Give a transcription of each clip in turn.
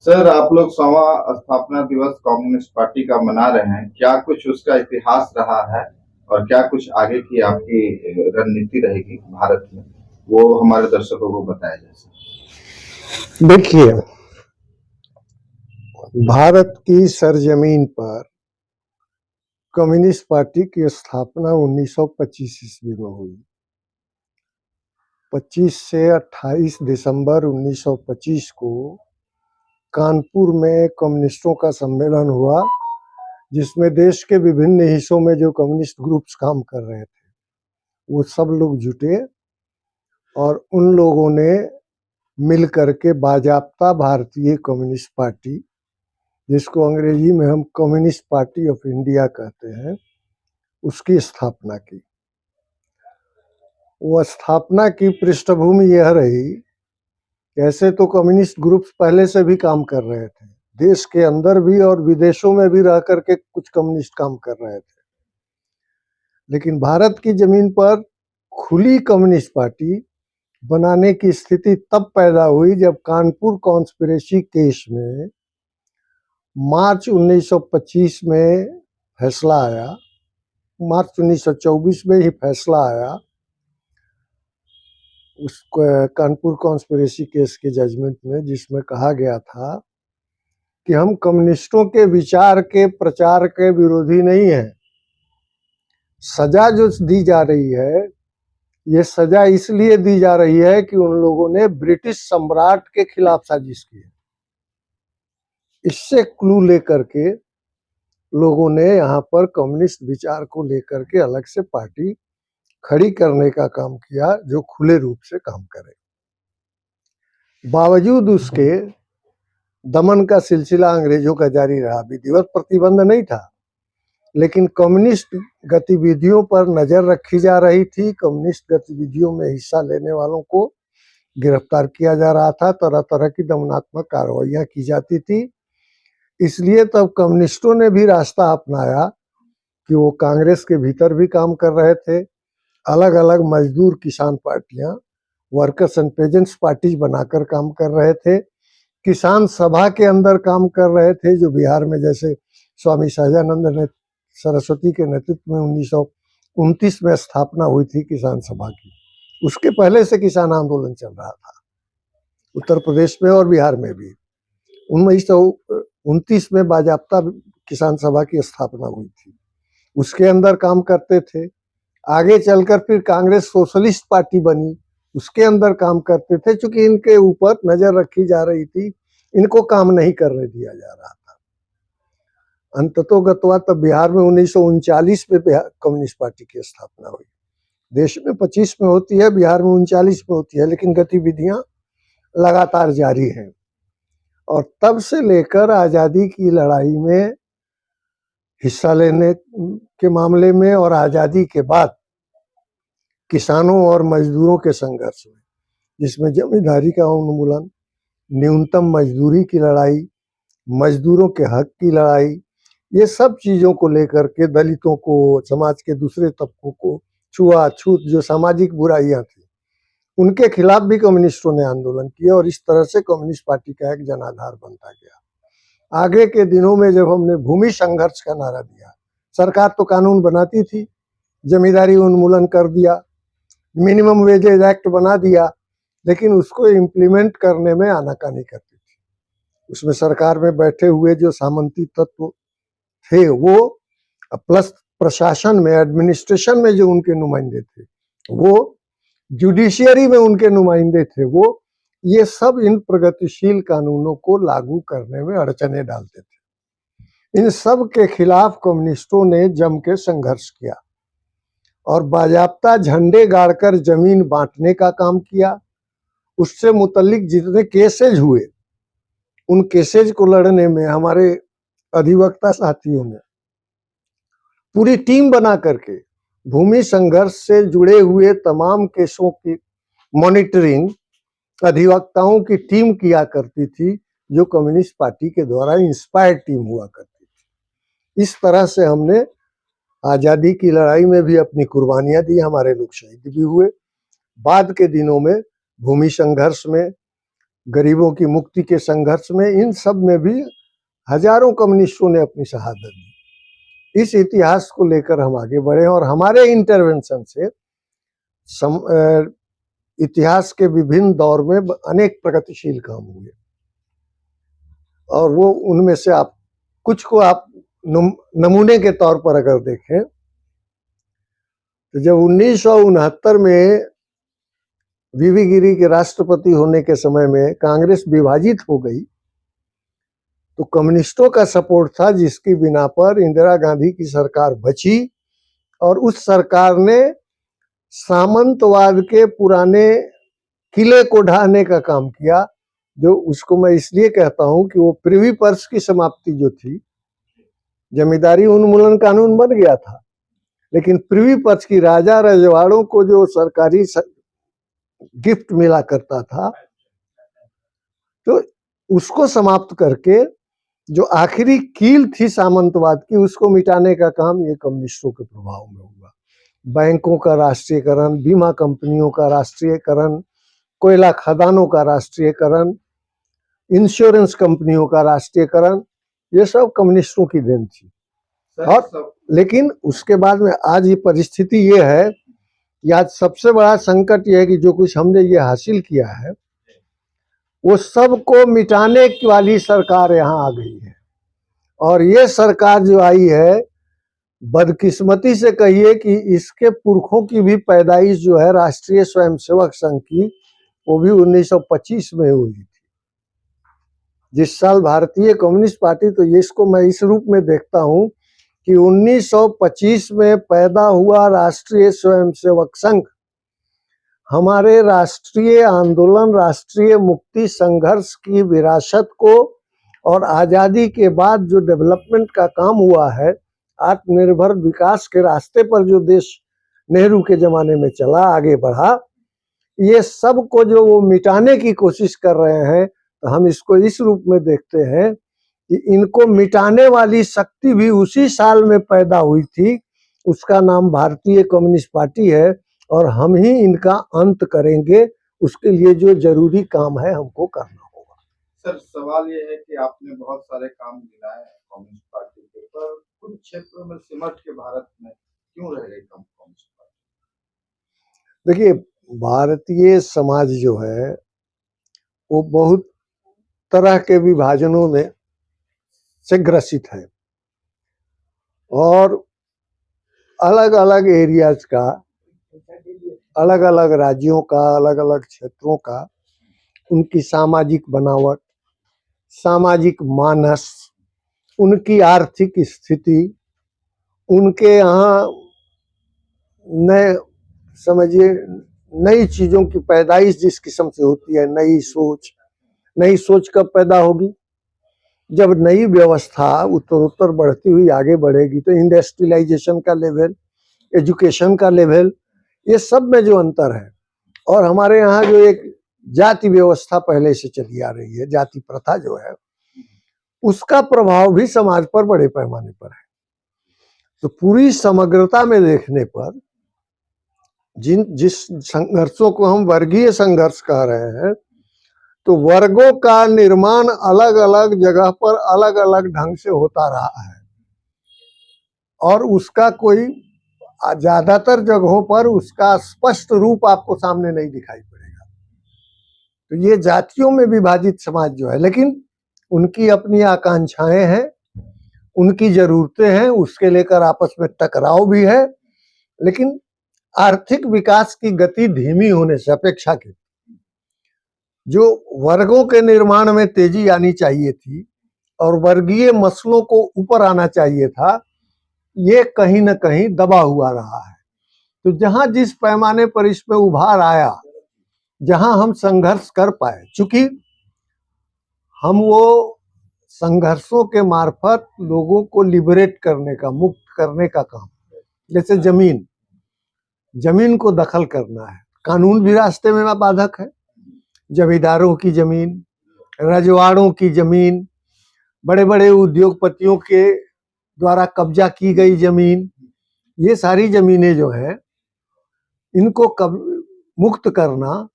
Sir, आप लोग 100वां स्थापना दिवस कम्युनिस्ट पार्टी का मना रहे हैं। क्या कुछ उसका इतिहास रहा है और क्या कुछ आगे की आपकी रणनीति रहेगी भारत में, वो हमारे दर्शकों को बताया जाए सर। देखिए, भारत की सरजमीन पर कम्युनिस्ट पार्टी की स्थापना 1925 ईस्वी में हुई। 25 से 28 दिसंबर 1925 को कानपुर में कम्युनिस्टों का सम्मेलन हुआ, जिसमें देश के विभिन्न हिस्सों में जो कम्युनिस्ट ग्रुप्स काम कर रहे थे वो सब लोग जुटे और उन लोगों ने मिल करके बाजाप्ता भारतीय कम्युनिस्ट पार्टी, जिसको अंग्रेजी में हम कम्युनिस्ट पार्टी ऑफ इंडिया कहते हैं, उसकी स्थापना की। वो स्थापना की पृष्ठभूमि यह रही कि ऐसे तो कम्युनिस्ट ग्रुप्स पहले से भी काम कर रहे थे, देश के अंदर भी और विदेशों में भी रह करके कुछ कम्युनिस्ट काम कर रहे थे, लेकिन भारत की जमीन पर खुली कम्युनिस्ट पार्टी बनाने की स्थिति तब पैदा हुई जब कानपुर कॉन्स्पिरेसी केस में मार्च 1925 में फैसला आया। मार्च 1924 में ही फैसला आया उस कानपुर कॉन्स्पिरेसी केस के जजमेंट में, जिसमें कहा गया था कि हम कम्युनिस्टों के विचार के प्रचार के विरोधी नहीं हैं। सजा जो दी जा रही है, ये सजा इसलिए दी जा रही है कि उन लोगों ने ब्रिटिश सम्राट के खिलाफ साजिश की है। इससे क्लू लेकर के लोगों ने यहाँ पर कम्युनिस्ट विचार को लेकर के अलग से पार्टी खड़ी करने का काम किया, जो खुले रूप से काम करे। बावजूद उसके दमन का सिलसिला अंग्रेजों का जारी रहा। विधिवत प्रतिबंध नहीं था, लेकिन कम्युनिस्ट गतिविधियों पर नजर रखी जा रही थी। कम्युनिस्ट गतिविधियों में हिस्सा लेने वालों को गिरफ्तार किया जा रहा था, तरह तरह की दमनात्मक कार्रवाइयां की जाती थी। इसलिए तब कम्युनिस्टों ने भी रास्ता अपनाया कि वो कांग्रेस के भीतर भी काम कर रहे थे। अलग अलग मजदूर किसान पार्टियां, वर्कर्स एंड पेजेंट्स पार्टी बनाकर काम कर रहे थे। किसान सभा के अंदर काम कर रहे थे, जो बिहार में जैसे स्वामी सहजानंद ने सरस्वती के नेतृत्व में 1929 में स्थापना हुई थी किसान सभा की। उसके पहले से किसान आंदोलन चल रहा था उत्तर प्रदेश में और बिहार में भी। 1929 में बाजाप्ता किसान सभा की स्थापना हुई थी, उसके अंदर काम करते थे। आगे चलकर फिर कांग्रेस सोशलिस्ट पार्टी बनी, उसके अंदर काम करते थे। चूंकि इनके ऊपर नजर रखी जा रही थी, इनको काम नहीं करने दिया जा रहा था। अंततोगत्वा तब बिहार में 1939 में कम्युनिस्ट पार्टी की स्थापना हुई। देश में 25 में होती है, बिहार में 39 में होती है, लेकिन गतिविधियां लगातार जारी हैं। और तब से लेकर आजादी की लड़ाई में हिस्सा लेने के मामले में और आजादी के बाद किसानों और मजदूरों के संघर्ष में, जिसमें जमींदारी का उन्मूलन, न्यूनतम मजदूरी की लड़ाई, मजदूरों के हक की लड़ाई, ये सब चीजों को लेकर के दलितों को, समाज के दूसरे तबकों को, छुआछूत जो सामाजिक बुराइयां थी, उनके खिलाफ भी कम्युनिस्टों ने आंदोलन किया। और इस तरह से कम्युनिस्ट पार्टी का एक जनाधार बनता गया। आगे के दिनों में जब हमने भूमि संघर्ष का नारा दिया, सरकार तो कानून बनाती थी, जमींदारी उन्मूलन कर दिया, मिनिमम वेजेज एक्ट बना दिया, लेकिन उसको इम्प्लीमेंट करने में आनाकानी करती थी। उसमें सरकार में बैठे हुए जो सामंती तत्व थे वो, प्लस प्रशासन में, एडमिनिस्ट्रेशन में जो उनके नुमाइंदे थे वो, जुडिशियरी में उनके नुमाइंदे थे वो, ये सब इन प्रगतिशील कानूनों को लागू करने में अड़चने डालते थे। इन सब के खिलाफ कम्युनिस्टों ने जम के संघर्ष किया और बाजाप्ता झंडे गाड़कर जमीन बांटने का काम किया। उससे मुतल्लिक जितने केसेज हुए, उन केसेज को लड़ने में हमारे अधिवक्ता साथियों ने पूरी टीम बना करके भूमि संघर्ष से जुड़े हुए तमाम केसों की मॉनिटरिंग अधिवक्ताओं की टीम किया करती थी, जो कम्युनिस्ट पार्टी के द्वारा इंस्पायर्ड टीम हुआ करती थी। इस तरह से हमने आजादी की लड़ाई में भी अपनी कुर्बानियां दी, हमारे लोग शहीद भी हुए। बाद के दिनों में भूमि संघर्ष में गरीबों की मुक्ति के संघर्ष में, इन सब में भी हजारों कम्युनिस्टों ने अपनी शहादत दी। इस इतिहास को लेकर हम आगे बढ़े और हमारे इंटरवेंशन से इतिहास के विभिन्न दौर में अनेक प्रगतिशील काम हुए और वो उनमें से आप कुछ को आप नमूने के तौर पर अगर देखें तो जब 1969 में वीवी गिरी के राष्ट्रपति होने के समय में कांग्रेस विभाजित हो गई तो कम्युनिस्टों का सपोर्ट था, जिसकी बिना पर इंदिरा गांधी की सरकार बची और उस सरकार ने सामंतवाद के पुराने किले को ढाने का काम किया। जो उसको मैं इसलिए कहता हूं कि वो प्रिवी पर्स की समाप्ति जो थी, जमींदारी उन्मूलन कानून बन गया था, लेकिन प्रिवी पर्स की राजा रजवाड़ों को जो सरकारी गिफ्ट मिला करता था, तो उसको समाप्त करके जो आखिरी कील थी सामंतवाद की, उसको मिटाने का काम ये कम्युनिस्टों के प्रभाव में हुआ। बैंकों का राष्ट्रीयकरण, बीमा कंपनियों का राष्ट्रीयकरण, कोयला खदानों का राष्ट्रीयकरण, इंश्योरेंस कंपनियों का राष्ट्रीयकरण, ये सब कम्युनिस्टों की देन थी। और लेकिन उसके बाद में आज ये परिस्थिति ये है कि आज सबसे बड़ा संकट ये है कि जो कुछ हमने ये हासिल किया है वो सबको मिटाने वाली सरकार यहाँ आ गई है। और ये सरकार जो आई है, बदकिस्मती से कहिए कि इसके पुरखों की भी पैदाइश जो है राष्ट्रीय स्वयंसेवक संघ की, वो भी 1925 में हुई थी। जिस साल भारतीय कम्युनिस्ट पार्टी, तो ये इसको मैं इस रूप में देखता हूं कि 1925 में पैदा हुआ राष्ट्रीय स्वयंसेवक संघ हमारे राष्ट्रीय आंदोलन, राष्ट्रीय मुक्ति संघर्ष की विरासत को और आज़ादी के बाद जो डेवलपमेंट का काम हुआ है, आत्मनिर्भर विकास के रास्ते पर जो देश नेहरू के जमाने में चला, आगे बढ़ा, ये सब को जो वो मिटाने की कोशिश कर रहे हैं, तो हम इसको इस रूप में देखते हैं कि इनको मिटाने वाली शक्ति भी उसी साल में पैदा हुई थी। उसका नाम भारतीय कम्युनिस्ट पार्टी है और हम ही इनका अंत करेंगे। उसके लिए जो जरूरी काम है हमको करना होगा। सर, सवाल ये है कि आपने बहुत सारे काम गिनाए हैं कम्युनिस्ट पार्टी के, पर कुछ क्षेत्रों में सिमट के भारत में क्यों रह गई कम्युनिस्ट पार्टी? देखिए, भारतीय समाज जो है वो बहुत तरह के विभाजनों में से ग्रसित है और अलग अलग एरियाज का, अलग अलग राज्यों का, अलग अलग क्षेत्रों का, उनकी सामाजिक बनावट, सामाजिक मानस, उनकी आर्थिक स्थिति, उनके यहाँ नए, समझिए नई चीजों की पैदाइश जिस किस्म से होती है, नई सोच कब पैदा होगी? जब नई व्यवस्था उत्तरोत्तर बढ़ती हुई आगे बढ़ेगी। तो इंडस्ट्रियलाइजेशन का लेवल, एजुकेशन का लेवल, ये सब में जो अंतर है, और हमारे यहाँ जो एक जाति व्यवस्था पहले से चली आ रही है, जाति प्रथा जो है, उसका प्रभाव भी समाज पर बड़े पैमाने पर है। तो पूरी समग्रता में देखने पर जिस संघर्षों को हम वर्गीय संघर्ष कह रहे हैं, तो वर्गों का निर्माण अलग अलग जगह पर अलग अलग ढंग से होता रहा है और उसका कोई, ज्यादातर जगहों पर उसका स्पष्ट रूप आपको सामने नहीं दिखाई पड़ेगा। तो ये जातियों में विभाजित समाज जो है, लेकिन उनकी अपनी आकांक्षाएं हैं, उनकी जरूरतें हैं, उसके लेकर आपस में टकराव भी है, लेकिन आर्थिक विकास की गति धीमी होने से, अपेक्षा की जो वर्गों के निर्माण में तेजी आनी चाहिए थी और वर्गीय मसलों को ऊपर आना चाहिए था, ये कहीं न कहीं दबा हुआ रहा है। तो जहां जिस पैमाने पर इसमें उभार आया, जहां हम संघर्ष कर पाए, चूंकि हम वो संघर्षों के मार्फत लोगों को लिबरेट करने का, मुक्त करने का काम, जैसे जमीन को दखल करना है, कानून भी रास्ते में बाधक है। जमींदारों की जमीन, रजवाड़ों की जमीन, बड़े बड़े उद्योगपतियों के द्वारा कब्जा की गई जमीन, ये सारी जमीनें जो है, इनको मुक्त करना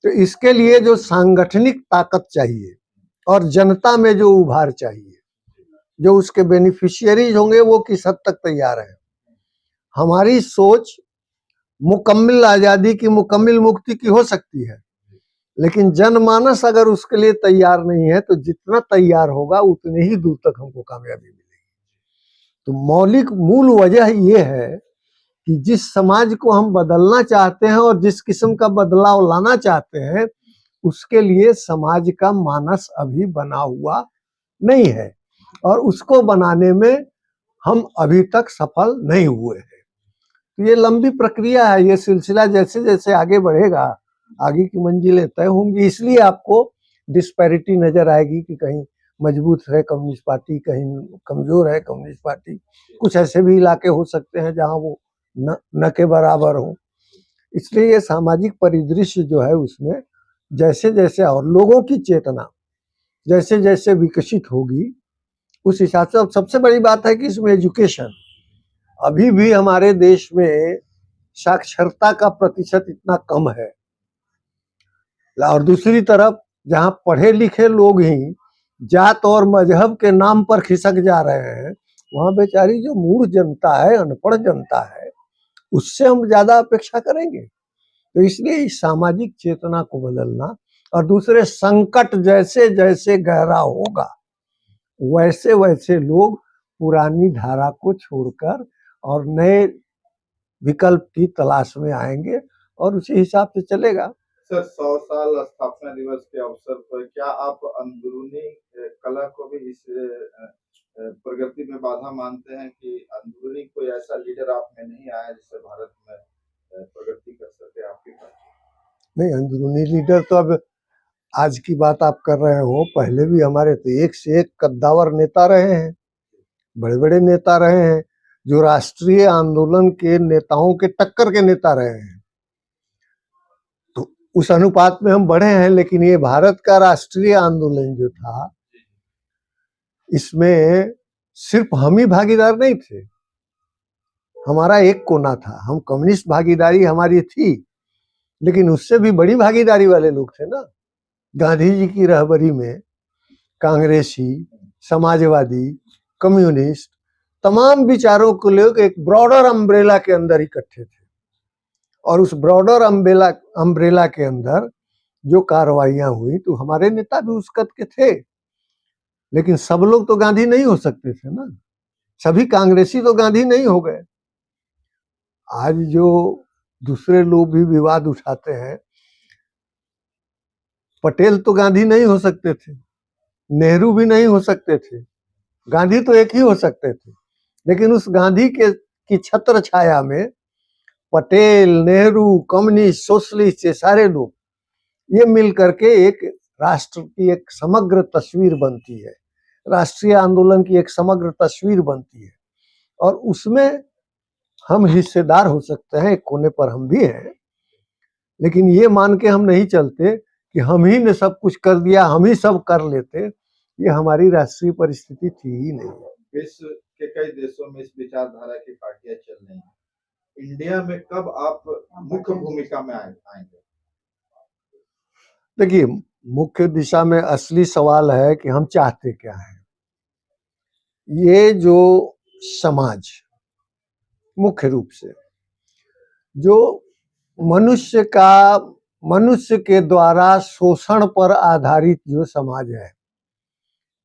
तो इसके लिए जो सांगठनिक ताकत चाहिए और जनता में जो उभार चाहिए, जो उसके बेनिफिशियरीज होंगे वो किस हद तक तैयार है। हमारी सोच मुकम्मल आजादी की, मुकम्मल मुक्ति की हो सकती है, लेकिन जनमानस अगर उसके लिए तैयार नहीं है तो जितना तैयार होगा उतने ही दूर तक हमको कामयाबी मिलेगी। तो मौलिक मूल वजह यह है कि जिस समाज को हम बदलना चाहते हैं और जिस किस्म का बदलाव लाना चाहते हैं, उसके लिए समाज का मानस अभी बना हुआ नहीं है और उसको बनाने में हम अभी तक सफल नहीं हुए हैं। तो ये लंबी प्रक्रिया है, ये सिलसिला जैसे जैसे आगे बढ़ेगा आगे की मंजिलें तय होंगी। इसलिए आपको डिस्पैरिटी नजर आएगी कि कहीं मजबूत है कम्युनिस्ट पार्टी, कहीं कमजोर है कम्युनिस्ट पार्टी। कुछ ऐसे भी इलाके हो सकते हैं जहां वो न के बराबर हो। इसलिए ये सामाजिक परिदृश्य जो है उसमें जैसे जैसे और लोगों की चेतना जैसे जैसे विकसित होगी उस हिसाब से। अब सबसे बड़ी बात है कि इसमें एजुकेशन, अभी भी हमारे देश में साक्षरता का प्रतिशत इतना कम है, और दूसरी तरफ जहां पढ़े लिखे लोग ही जात और मजहब के नाम पर खिसक जा रहे हैं, वहां बेचारी जो मूढ़ जनता है, अनपढ़ जनता है, उससे हम ज्यादा अपेक्षा करेंगे। तो इसलिए इस सामाजिक चेतना को बदलना, और दूसरे संकट जैसे जैसे गहरा होगा वैसे वैसे लोग पुरानी धारा को छोड़कर और नए विकल्प की तलाश में आएंगे और उसी हिसाब से चलेगा। सर, 100 साल स्थापना दिवस के अवसर पर क्या आप अंदरूनी कला को भी इस प्रगति में बाधा मानते हैं कि अंदरूनी कोई ऐसा लीडर आप में नहीं आया जिससे भारत में प्रगति कर सके आपकी पार्टी? नहीं, अंदरूनी लीडर तो अब आज की बात आप कर रहे हो, पहले भी हमारे तो एक से एक कद्दावर नेता रहे हैं, बड़े बड़े नेता रहे हैं जो राष्ट्रीय आंदोलन के नेताओं के टक्कर के नेता रहे हैं। तो उस अनुपात में हम बढ़े हैं, लेकिन ये भारत का राष्ट्रीय आंदोलन जो था इसमें सिर्फ हम ही भागीदार नहीं थे, हमारा एक कोना था। हम कम्युनिस्ट भागीदारी हमारी थी, लेकिन उससे भी बड़ी भागीदारी वाले लोग थे ना। गांधी जी की रहबरी में कांग्रेसी, समाजवादी, कम्युनिस्ट, तमाम विचारों को लोग एक ब्रॉडर अम्ब्रेला के अंदर इकट्ठे थे, और उस ब्रॉडर अम्ब्रेला के अंदर जो कार्रवाइयां हुई तो हमारे नेता भी उस कद के थे। लेकिन सब लोग तो गांधी नहीं हो सकते थे ना, सभी कांग्रेसी तो गांधी नहीं हो गए। आज जो दूसरे लोग भी विवाद उठाते हैं, पटेल तो गांधी नहीं हो सकते थे, नेहरू भी नहीं हो सकते थे, गांधी तो एक ही हो सकते थे। लेकिन उस गांधी के की छत्र छाया में पटेल, नेहरू, कम्युनिस्ट, सोशलिस्ट, ये सारे लोग ये मिल करके एक राष्ट्र की एक समग्र तस्वीर बनती है, राष्ट्रीय आंदोलन की एक समग्र तस्वीर बनती है, और उसमें हम हिस्सेदार हो सकते हैं। एक कोने पर हम भी हैं, लेकिन ये मान के हम नहीं चलते कि हम ही ने सब कुछ कर दिया, हम ही सब कर लेते। ये हमारी राष्ट्रीय परिस्थिति थी ही नहीं। विश्व के कई देशों में इस विचारधारा की पार्टियां चल रही हैं, इंडिया में कब आप मुख्य भूमिका में आएंगे? देखिए, मुख्य दिशा में असली सवाल है कि हम चाहते क्या हैं। ये जो समाज मुख्य रूप से जो मनुष्य के द्वारा शोषण पर आधारित जो समाज है,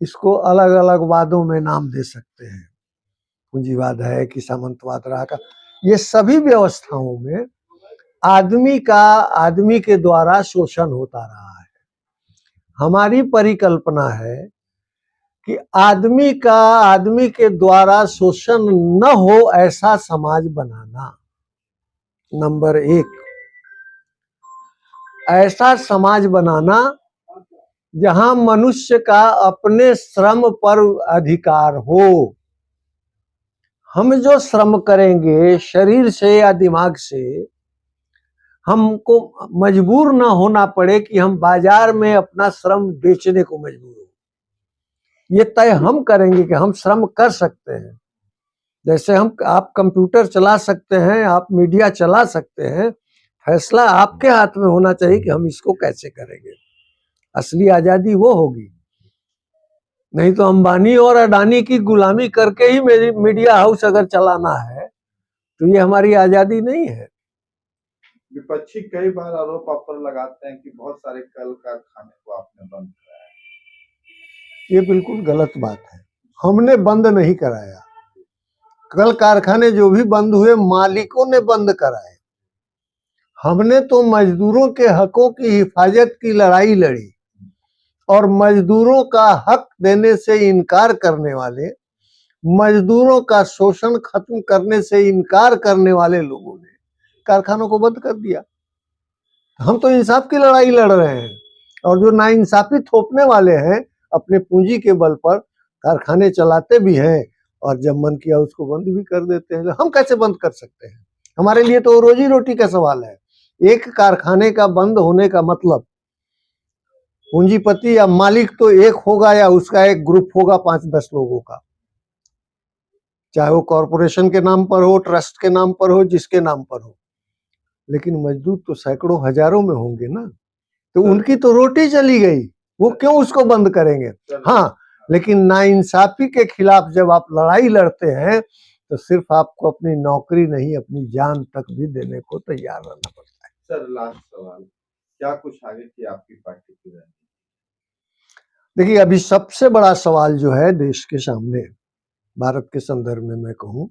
इसको अलग अलग वादों में नाम दे सकते हैं, पूंजीवाद है कि सामंतवाद रहा का। ये सभी व्यवस्थाओं में आदमी के द्वारा शोषण होता रहा है। हमारी परिकल्पना है कि आदमी के द्वारा शोषण न हो ऐसा समाज बनाना, नंबर एक। ऐसा समाज बनाना जहां मनुष्य का अपने श्रम पर अधिकार हो। हम जो श्रम करेंगे शरीर से या दिमाग से, हमको मजबूर ना होना पड़े कि हम बाजार में अपना श्रम बेचने को मजबूर हो। ये तय हम करेंगे कि हम श्रम कर सकते हैं। जैसे आप कंप्यूटर चला सकते हैं, आप मीडिया चला सकते हैं, फैसला आपके हाथ में होना चाहिए कि हम इसको कैसे करेंगे। असली आजादी वो होगी, नहीं तो अंबानी और अडानी की गुलामी करके ही मेरी मीडिया हाउस अगर चलाना है तो ये हमारी आजादी नहीं है। विपक्षी कई बार आरोप आप पर लगाते हैं कि बहुत सारे कल कारखाने को आपने बंद कराया। ये बिल्कुल गलत बात है, हमने बंद नहीं कराया। कल कारखाने जो भी बंद हुए मालिकों ने बंद कराए। हमने तो मजदूरों के हकों की हिफाजत की लड़ाई लड़ी और मजदूरों का हक देने से इनकार करने वाले, मजदूरों का शोषण खत्म करने से इनकार करने वाले लोगों ने कारखानों को बंद कर दिया। हम तो इंसाफ की लड़ाई लड़ रहे हैं और जो नाइंसाफी थोपने वाले हैं अपने पूंजी के बल पर कारखाने चलाते भी हैं और जब मन किया उसको बंद भी कर देते हैं। हम कैसे बंद कर सकते हैं? हमारे लिए तो रोजी रोटी का सवाल है। एक कारखाने का बंद होने का मतलब पूंजीपति या मालिक तो एक होगा या उसका एक ग्रुप होगा 5-10 लोगों का, चाहे वो कॉरपोरेशन के नाम पर हो, ट्रस्ट के नाम पर हो, जिसके नाम पर हो। लेकिन मजदूर तो सैकड़ों हजारों में होंगे ना, तो उनकी तो रोटी चली गई, वो क्यों उसको बंद करेंगे? हाँ, लेकिन नाइंसाफी के खिलाफ जब आप लड़ाई लड़ते हैं तो सिर्फ आपको अपनी नौकरी नहीं अपनी जान तक भी देने को तैयार रहना पड़ता है। सर लास्ट सवाल, क्या कुछ आगे की आपकी पार्टी की रणनीति? देखिए, अभी सबसे बड़ा सवाल जो है देश के सामने, भारत के संदर्भ में मैं कहूँ,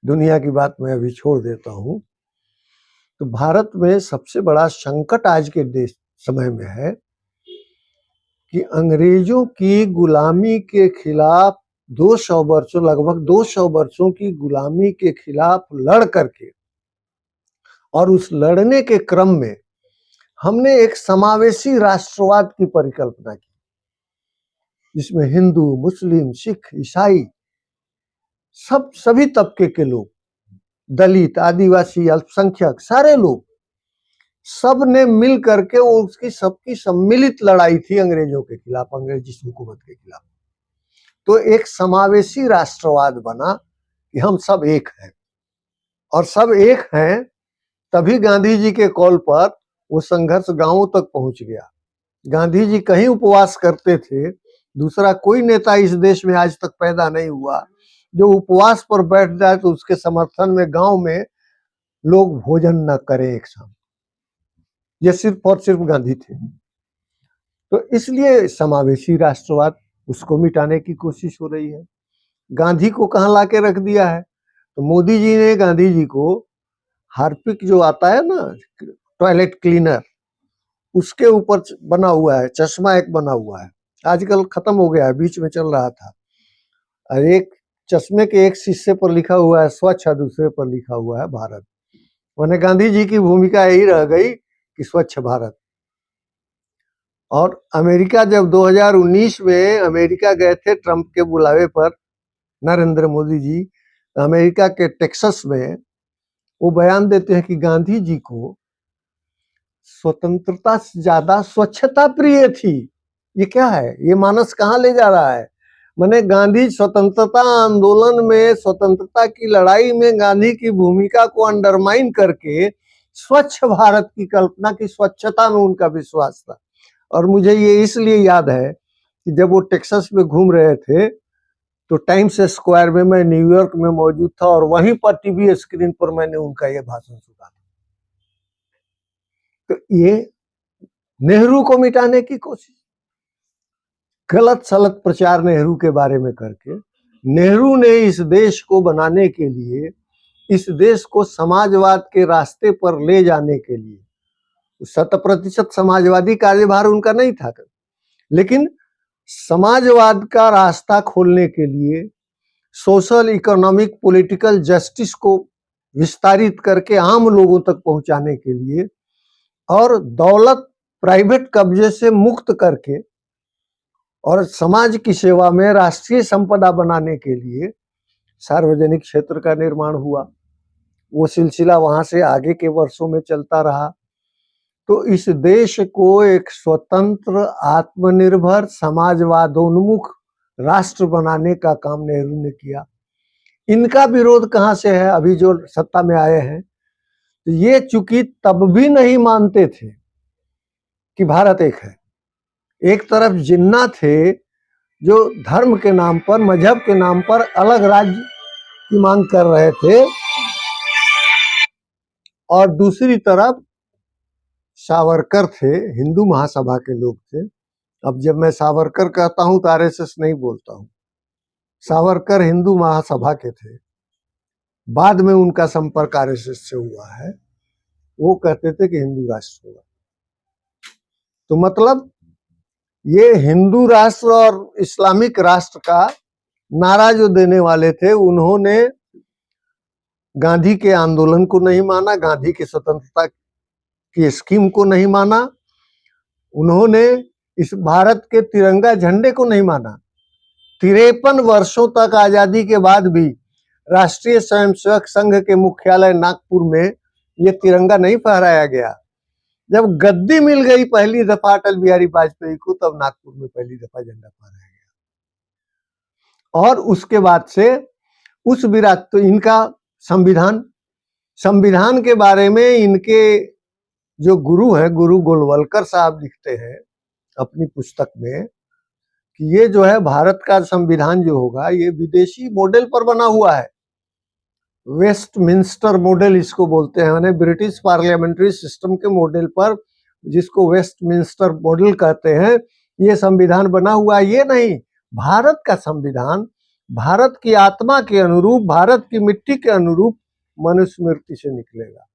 दुनिया की बात मैं अभी छोड़ देता हूँ, तो भारत में सबसे बड़ा संकट आज के देश समय में है कि अंग्रेजों की गुलामी के खिलाफ 200 वर्षों, लगभग 200 वर्षों की गुलामी के खिलाफ लड़ करके और उस लड़ने के क्रम में हमने एक समावेशी राष्ट्रवाद की परिकल्पना की, जिसमें हिंदू, मुस्लिम, सिख, ईसाई सभी तबके के लोग, दलित, आदिवासी, अल्पसंख्यक, सारे लोग, सब ने मिल करके उसकी सबकी सम्मिलित लड़ाई थी अंग्रेजों के खिलाफ, अंग्रेजी हुकूमत के खिलाफ। तो एक समावेशी राष्ट्रवाद बना कि हम सब एक हैं, और सब एक हैं तभी गांधी जी के कॉल पर वो संघर्ष गांवों तक पहुंच गया। गांधी जी कहीं उपवास करते थे, दूसरा कोई नेता इस देश में आज तक पैदा नहीं हुआ जो उपवास पर बैठ जाए तो उसके समर्थन में गांव में लोग भोजन न करें एक साथ। ये सिर्फ और सिर्फ गांधी थे। तो इसलिए समावेशी राष्ट्रवाद, उसको मिटाने की कोशिश हो रही है। गांधी को कहाँ लाके रख दिया है? तो मोदी जी ने गांधी जी को हार्पिक जो आता है ना, टॉयलेट क्लीनर, उसके ऊपर बना हुआ है, चश्मा एक बना हुआ है, आजकल खत्म हो गया है, बीच में चल रहा था। और एक चश्मे के एक शीशे पर लिखा हुआ है स्वच्छ, दूसरे पर लिखा हुआ है भारत। माने गांधी जी की भूमिका यही रह गई कि स्वच्छ भारत। और अमेरिका जब 2019 में अमेरिका गए थे ट्रंप के बुलावे पर, नरेंद्र मोदी जी अमेरिका के टेक्सास में, वो बयान देते हैं कि गांधी जी को स्वतंत्रता से ज्यादा स्वच्छता प्रिय थी। ये क्या है? ये मानस कहाँ ले जा रहा है? माने गांधी स्वतंत्रता आंदोलन में, स्वतंत्रता की लड़ाई में गांधी की भूमिका को अंडरमाइन करके स्वच्छ भारत की कल्पना की, स्वच्छता में उनका विश्वास था। और मुझे ये इसलिए याद है कि जब वो टेक्सास में घूम रहे थे तो टाइम्स स्क्वायर में मैं न्यूयॉर्क में मौजूद था और वहीं पर टीवी स्क्रीन पर मैंने उनका ये भाषण सुना था। तो ये नेहरू को मिटाने की कोशिश, गलत सलत प्रचार नेहरू के बारे में करके, नेहरू ने इस देश को बनाने के लिए, इस देश को समाजवाद के रास्ते पर ले जाने के लिए, 100% समाजवादी कार्यभार उनका नहीं था, लेकिन समाजवाद का रास्ता खोलने के लिए, सोशल, इकोनॉमिक, पॉलिटिकल जस्टिस को विस्तारित करके आम लोगों तक पहुंचाने के लिए, और दौलत प्राइवेट कब्जे से मुक्त करके और समाज की सेवा में राष्ट्रीय संपदा बनाने के लिए सार्वजनिक क्षेत्र का निर्माण हुआ। वो सिलसिला वहां से आगे के वर्षों में चलता रहा। तो इस देश को एक स्वतंत्र, आत्मनिर्भर, समाजवादोन्मुख राष्ट्र बनाने का काम नेहरू ने किया। इनका विरोध कहाँ से है? अभी जो सत्ता में आए हैं तो ये चूंकि तब भी नहीं मानते थे कि भारत एक है, एक तरफ जिन्ना थे जो धर्म के नाम पर, मजहब के नाम पर अलग राज्य की मांग कर रहे थे, और दूसरी तरफ सावरकर थे, हिंदू महासभा के लोग थे। अब जब मैं सावरकर कहता हूं तो आरएसएस नहीं बोलता हूं, सावरकर हिंदू महासभा के थे, बाद में उनका संपर्क आरएसएस से हुआ है। वो कहते थे कि हिंदू राष्ट्र होगा। तो मतलब ये हिंदू राष्ट्र और इस्लामिक राष्ट्र का नारा जो देने वाले थे, उन्होंने गांधी के आंदोलन को नहीं माना, गांधी की स्वतंत्रता की स्कीम को नहीं माना, उन्होंने इस भारत के तिरंगा झंडे को नहीं माना। 53 वर्षों तक आजादी के बाद भी राष्ट्रीय स्वयंसेवक संघ के मुख्यालय नागपुर में ये तिरंगा नहीं फहराया गया। जब गद्दी मिल गई पहली दफा अटल बिहारी वाजपेयी को, तब नागपुर में पहली दफा झंडा फहराया गया। और उसके बाद से उस विराट, तो इनका संविधान के बारे में इनके जो गुरु हैं, गुरु गोलवलकर साहब लिखते हैं अपनी पुस्तक में कि ये जो है भारत का संविधान जो होगा ये विदेशी मॉडल पर बना हुआ है। वेस्टमिंस्टर मॉडल इसको बोलते हैं, यानी ब्रिटिश पार्लियामेंट्री सिस्टम के मॉडल पर, जिसको वेस्टमिंस्टर मॉडल कहते हैं, ये संविधान बना हुआ है। ये नहीं, भारत का संविधान भारत की आत्मा के अनुरूप, भारत की मिट्टी के अनुरूप मनुस्मृति से निकलेगा।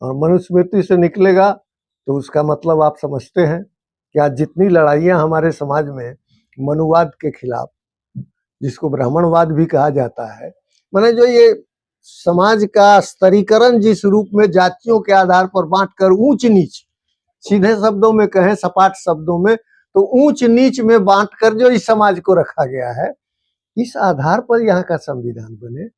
और मनुस्मृति से निकलेगा तो उसका मतलब आप समझते हैं कि आज जितनी लड़ाइयां हमारे समाज में मनुवाद के खिलाफ, जिसको ब्राह्मणवाद भी कहा जाता है, माने जो ये समाज का स्तरीकरण जिस रूप में जातियों के आधार पर बांटकर ऊंच नीच, सीधे शब्दों में कहें, सपाट शब्दों में, तो ऊंच नीच में बांटकर जो इस समाज को रखा गया है, इस आधार पर यहाँ का संविधान बने।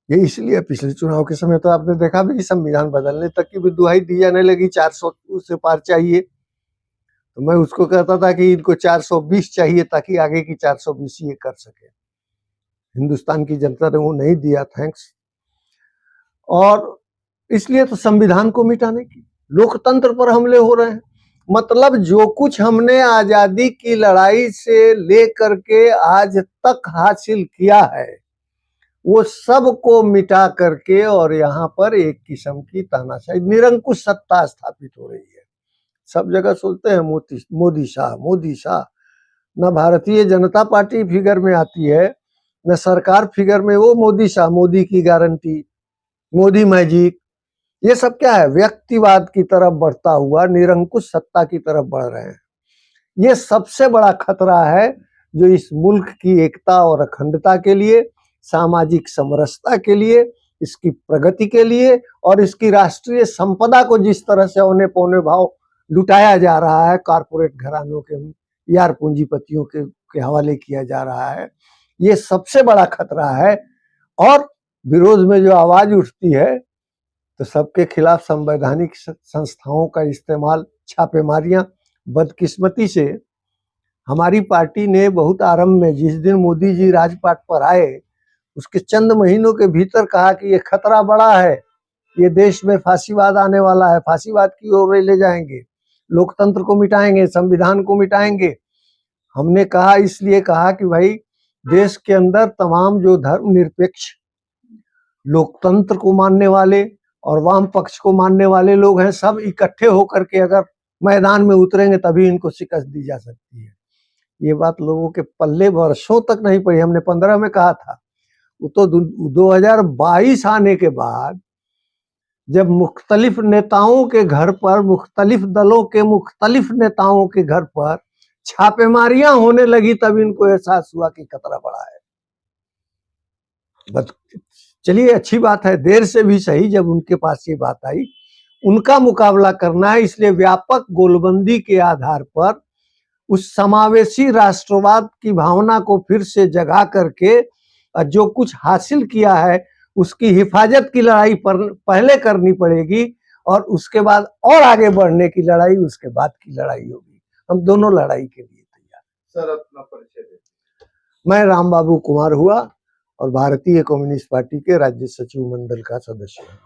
ये इसलिए पिछले चुनाव के समय तो आपने देखा भी कि संविधान बदलने तक की भी दुहाई दी जाने लगी, 400 से पार चाहिए। तो मैं उसको कहता था कि इनको 420 चाहिए ताकि आगे की 420 ये कर सके। हिंदुस्तान की जनता ने वो नहीं दिया, थैंक्स। और इसलिए तो संविधान को मिटाने की, लोकतंत्र पर हमले हो रहे हैं। मतलब जो कुछ हमने आजादी की लड़ाई से लेकर के आज तक हासिल किया है, वो सब को मिटा करके और यहाँ पर एक किस्म की तानाशाही, निरंकुश सत्ता स्थापित हो रही है। सब जगह सोचते हैं मोदी शाह, मोदी शाह। न भारतीय जनता पार्टी फिगर में आती है, न सरकार फिगर में। वो मोदी शाह, मोदी की गारंटी, मोदी मैजिक, ये सब क्या है? व्यक्तिवाद की तरफ बढ़ता हुआ निरंकुश सत्ता की तरफ बढ़ रहे हैं। ये सबसे बड़ा खतरा है जो इस मुल्क की एकता और अखंडता के लिए, सामाजिक समरसता के लिए, इसकी प्रगति के लिए और इसकी राष्ट्रीय संपदा को जिस तरह से औने पौने भाव लुटाया जा रहा है, कारपोरेट घरानों के, यार पूंजीपतियों के हवाले किया जा रहा है, ये सबसे बड़ा खतरा है। और विरोध में जो आवाज उठती है तो सबके खिलाफ संवैधानिक संस्थाओं का इस्तेमाल, छापेमारियां। बदकिस्मती से हमारी पार्टी ने बहुत आरंभ में, जिस दिन मोदी जी राजपाट पर आए, उसके चंद महीनों के भीतर कहा कि ये खतरा बड़ा है, ये देश में फांसीवाद आने वाला है, फांसीवाद की ओर ले जाएंगे, लोकतंत्र को मिटाएंगे, संविधान को मिटाएंगे। हमने कहा, इसलिए कहा कि भाई देश के अंदर तमाम जो धर्मनिरपेक्ष, लोकतंत्र को मानने वाले और वाम पक्ष को मानने वाले लोग हैं, सब इकट्ठे होकर के अगर मैदान में उतरेंगे तभी इनको शिकस्त दी जा सकती है। ये बात लोगों के पल्ले वर्षों तक नहीं पड़ी। हमने 15 में कहा था, वो तो 2022 आने के बाद जब मुख्तलिफ नेताओं के घर पर, मुख्तलिफ दलों के मुख्तलिफ नेताओं के घर पर छापेमारियां होने लगी, तब इनको एहसास हुआ कि खतरा बड़ा है। चलिए, अच्छी बात है, देर से भी सही, जब उनके पास ये बात आई, उनका मुकाबला करना है। इसलिए व्यापक गोलबंदी के आधार पर उस समावेशी राष्ट्रवाद की भावना को फिर से जगा करके जो कुछ हासिल किया है उसकी हिफाजत की लड़ाई पर पहले करनी पड़ेगी, और उसके बाद और आगे बढ़ने की लड़ाई उसके बाद की लड़ाई होगी। हम दोनों लड़ाई के लिए तैयार। सर, अपना परिचय दें। मैं राम बाबू कुमार हुआ और भारतीय कम्युनिस्ट पार्टी के राज्य सचिव मंडल का सदस्य हूँ।